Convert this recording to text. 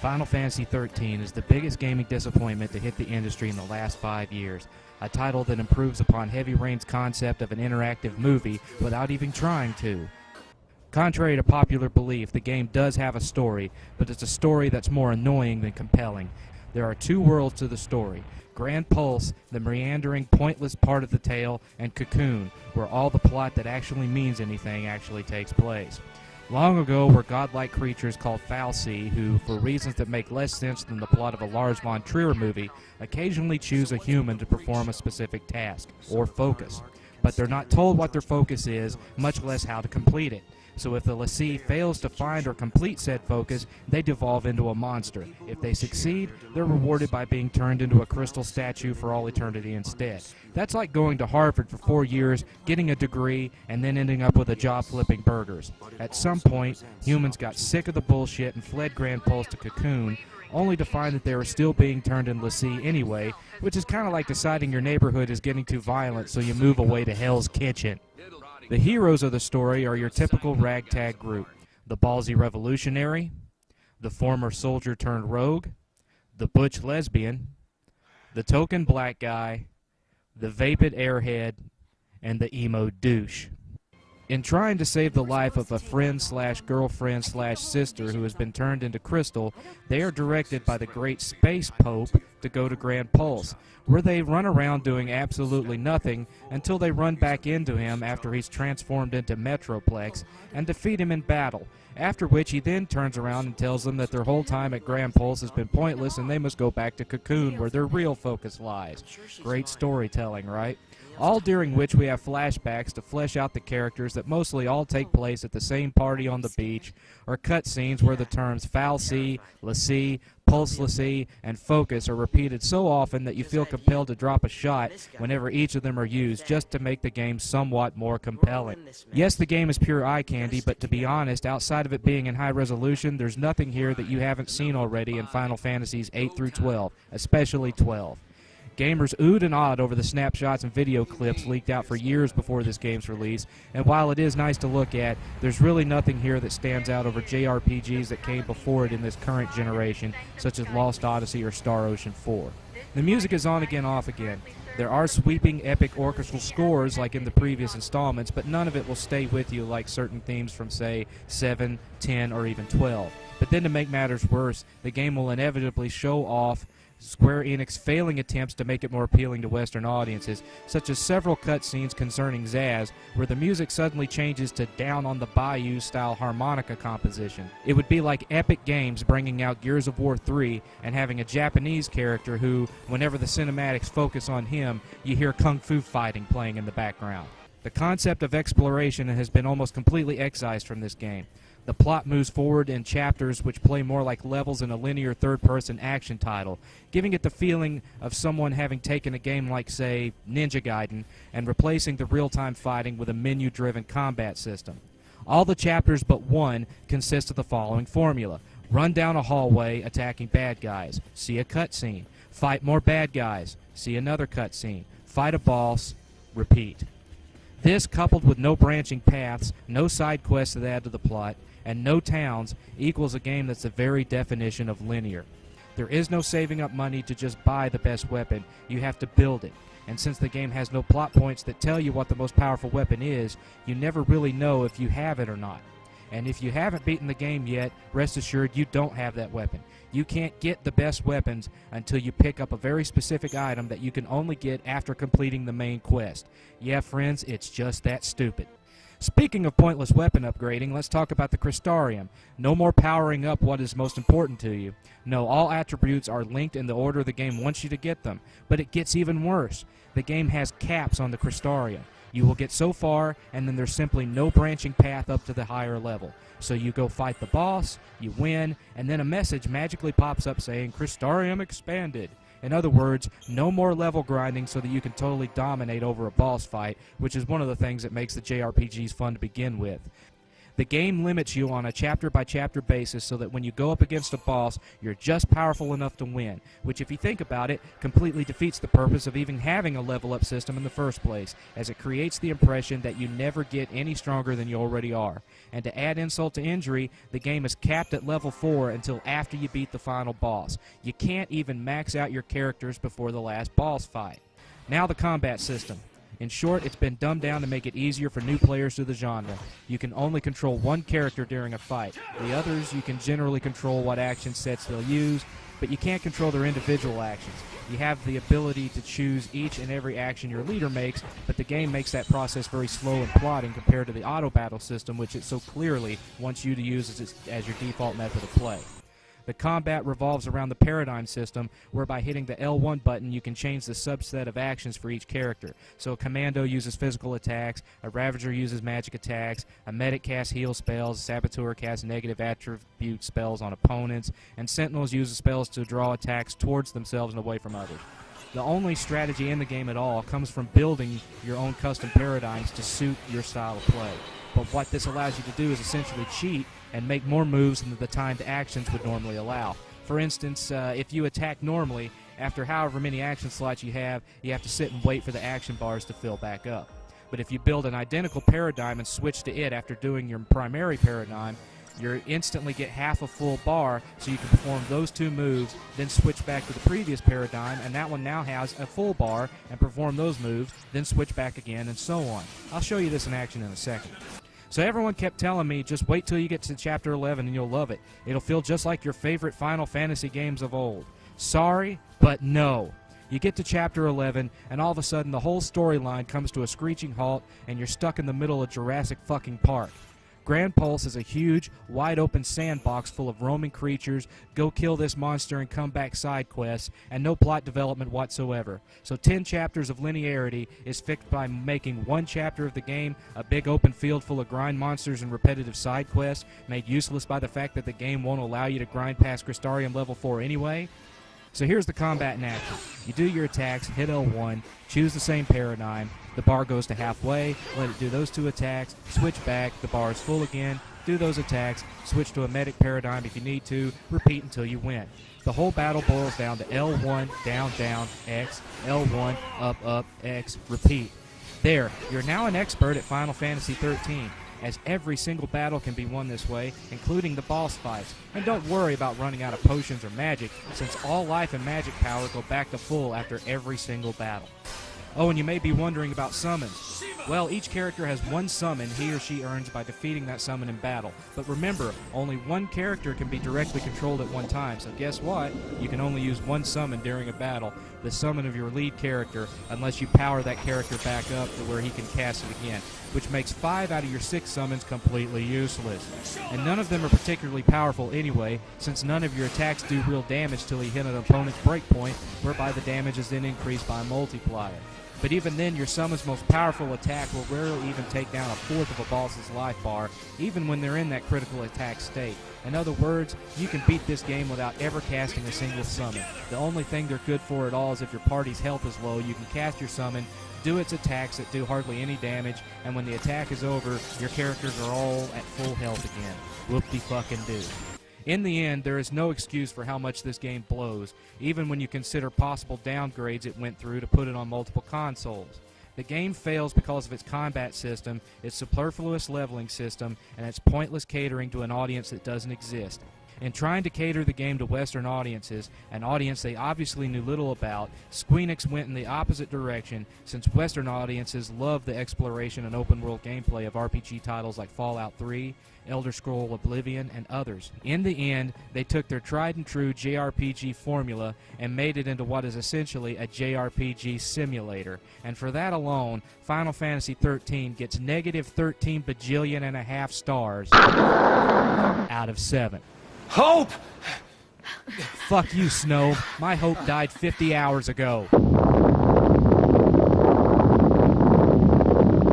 Final Fantasy XIII is the biggest gaming disappointment to hit the industry in the last 5 years. A title that improves upon Heavy Rain's concept of an interactive movie without even trying to. Contrary to popular belief, the game does have a story, but it's a story that's more annoying than compelling. There are two worlds to the story: Grand Pulse, the meandering, pointless part of the tale, and Cocoon, where all the plot that actually means anything actually takes place. Long ago were godlike creatures called fal'Cie who, for reasons that make less sense than the plot of a Lars von Trier movie, occasionally choose a human to perform a specific task, or focus. But they're not told what their focus is, much less how to complete it. So if the l'Cie fails to find or complete said focus, they devolve into a monster. If they succeed, they're rewarded by being turned into a crystal statue for all eternity instead. That's like going to Harvard for 4 years, getting a degree, and then ending up with a job flipping burgers. At some point, humans got sick of the bullshit and fled Grand Pulse to Cocoon, only to find that they were still being turned into l'Cie anyway, which is kind of like deciding your neighborhood is getting too violent, so you move away to Hell's Kitchen. The heroes of the story are your typical ragtag group: the ballsy revolutionary, the former soldier turned rogue, the butch lesbian, the token black guy, the vapid airhead, and the emo douche. In trying to save the life of a friend/girlfriend/sister who has been turned into crystal, they are directed by the great space pope to go to Grand Pulse, where they run around doing absolutely nothing until they run back into him after he's transformed into Metroplex and defeat him in battle, after which he then turns around and tells them that their whole time at Grand Pulse has been pointless and they must go back to Cocoon where their real focus lies. Great storytelling, right? All during which we have flashbacks to flesh out the characters that mostly all take place at the same party on the beach, or cutscenes where the terms fal'Cie, l'Cie, pulse l'Cie, and focus are repeated so often that you feel compelled to drop a shot whenever each of them are used, just to make the game somewhat more compelling. Yes, the game is pure eye candy, but to be honest, outside of it being in high resolution, there's nothing here that you haven't seen already in Final Fantasies 8 through 12, especially 12. Gamers oohed and awed over the snapshots and video clips leaked out for years before this game's release, and while it is nice to look at, there's really nothing here that stands out over JRPGs that came before it in this current generation, such as Lost Odyssey or Star Ocean 4. The music is on again, off again. There are sweeping, epic orchestral scores like in the previous installments, but none of it will stay with you like certain themes from, say, 7, 10, or even 12. But then to make matters worse, the game will inevitably show off Square Enix failing attempts to make it more appealing to Western audiences, such as several cutscenes concerning Zaz, where the music suddenly changes to Down on the Bayou style harmonica composition. It would be like Epic Games bringing out Gears of War 3 and having a Japanese character who, whenever the cinematics focus on him, you hear kung fu fighting playing in the background. The concept of exploration has been almost completely excised from this game. The plot moves forward in chapters which play more like levels in a linear third-person action title, giving it the feeling of someone having taken a game like, say, Ninja Gaiden and replacing the real-time fighting with a menu-driven combat system. All the chapters but one consist of the following formula: run down a hallway attacking bad guys, see a cutscene, fight more bad guys, see another cutscene, fight a boss, repeat. This, coupled with no branching paths, no side quests that add to the plot, and no towns, equals a game that's the very definition of linear. There is no saving up money to just buy the best weapon, you have to build it. And since the game has no plot points that tell you what the most powerful weapon is, you never really know if you have it or not. And if you haven't beaten the game yet, rest assured you don't have that weapon. You can't get the best weapons until you pick up a very specific item that you can only get after completing the main quest. Yeah, friends, it's just that stupid. Speaking of pointless weapon upgrading, let's talk about the Crystarium. No more powering up what is most important to you. No, all attributes are linked in the order the game wants you to get them. But it gets even worse. The game has caps on the Crystarium. You will get so far, and then there's simply no branching path up to the higher level. So you go fight the boss, you win, and then a message magically pops up saying, Crystarium expanded. In other words, no more level grinding so that you can totally dominate over a boss fight, which is one of the things that makes the JRPGs fun to begin with. The game limits you on a chapter-by-chapter basis so that when you go up against a boss, you're just powerful enough to win, which, if you think about it, completely defeats the purpose of even having a level-up system in the first place, as it creates the impression that you never get any stronger than you already are. And to add insult to injury, the game is capped at level 4 until after you beat the final boss. You can't even max out your characters before the last boss fight. Now the combat system. In short, it's been dumbed down to make it easier for new players to the genre. You can only control one character during a fight. The others, you can generally control what action sets they'll use, but you can't control their individual actions. You have the ability to choose each and every action your leader makes, but the game makes that process very slow and plodding compared to the auto battle system, which it so clearly wants you to use as your default method of play. The combat revolves around the paradigm system, where by hitting the L1 button you can change the subset of actions for each character. So a commando uses physical attacks, a ravager uses magic attacks, a medic casts heal spells, a saboteur casts negative attribute spells on opponents, and sentinels use spells to draw attacks towards themselves and away from others. The only strategy in the game at all comes from building your own custom paradigms to suit your style of play. But what this allows you to do is essentially cheat and make more moves than the timed actions would normally allow. For instance, if you attack normally, after however many action slots you have to sit and wait for the action bars to fill back up. But if you build an identical paradigm and switch to it after doing your primary paradigm, you instantly get half a full bar, so you can perform those two moves, then switch back to the previous paradigm, and that one now has a full bar, and perform those moves, then switch back again, and so on. I'll show you this in action in a second. So everyone kept telling me, just wait till you get to Chapter 11 and you'll love it. It'll feel just like your favorite Final Fantasy games of old. Sorry, but no. You get to Chapter 11, and all of a sudden the whole storyline comes to a screeching halt, and you're stuck in the middle of Jurassic fucking Park. Grand Pulse is a huge, wide-open sandbox full of roaming creatures, go kill this monster and come back side quests, and no plot development whatsoever. So 10 chapters of linearity is fixed by making one chapter of the game a big open field full of grind monsters and repetitive side quests, made useless by the fact that the game won't allow you to grind past Crystarium level 4 anyway. So here's the combat in action. You do your attacks, hit L1, choose the same paradigm, the bar goes to halfway, let it do those two attacks, switch back, the bar is full again, do those attacks, switch to a medic paradigm if you need to, repeat until you win. The whole battle boils down to L1, down, down, X, L1, up, up, X, repeat. There, you're now an expert at Final Fantasy XIII, as every single battle can be won this way, including the boss fights. And don't worry about running out of potions or magic, since all life and magic power go back to full after every single battle. Oh, and you may be wondering about summons. Well, each character has one summon he or she earns by defeating that summon in battle. But remember, only one character can be directly controlled at one time, so guess what? You can only use one summon during a battle, the summon of your lead character, unless you power that character back up to where he can cast it again, which makes 5 out of your 6 summons completely useless. And none of them are particularly powerful anyway, since none of your attacks do real damage till you hit an opponent's breakpoint, whereby the damage is then increased by a multiplier. But even then, your summon's most powerful attack will rarely even take down a fourth of a boss's life bar, even when they're in that critical attack state. In other words, you can beat this game without ever casting a single summon. The only thing they're good for at all is if your party's health is low, you can cast your summon, do its attacks that do hardly any damage, and when the attack is over, your characters are all at full health again. Whoop-de-fucking-do. In the end, there is no excuse for how much this game blows, even when you consider possible downgrades it went through to put it on multiple consoles. The game fails because of its combat system, its superfluous leveling system, and its pointless catering to an audience that doesn't exist. In trying to cater the game to Western audiences, an audience they obviously knew little about, Squeenix went in the opposite direction, since Western audiences love the exploration and open-world gameplay of RPG titles like Fallout 3, Elder Scrolls Oblivion, and others. In the end, they took their tried-and-true JRPG formula and made it into what is essentially a JRPG simulator. And for that alone, Final Fantasy XIII gets negative 13 bajillion and a half stars out of 7. Hope! Fuck you, Snow. My hope died 50 hours ago.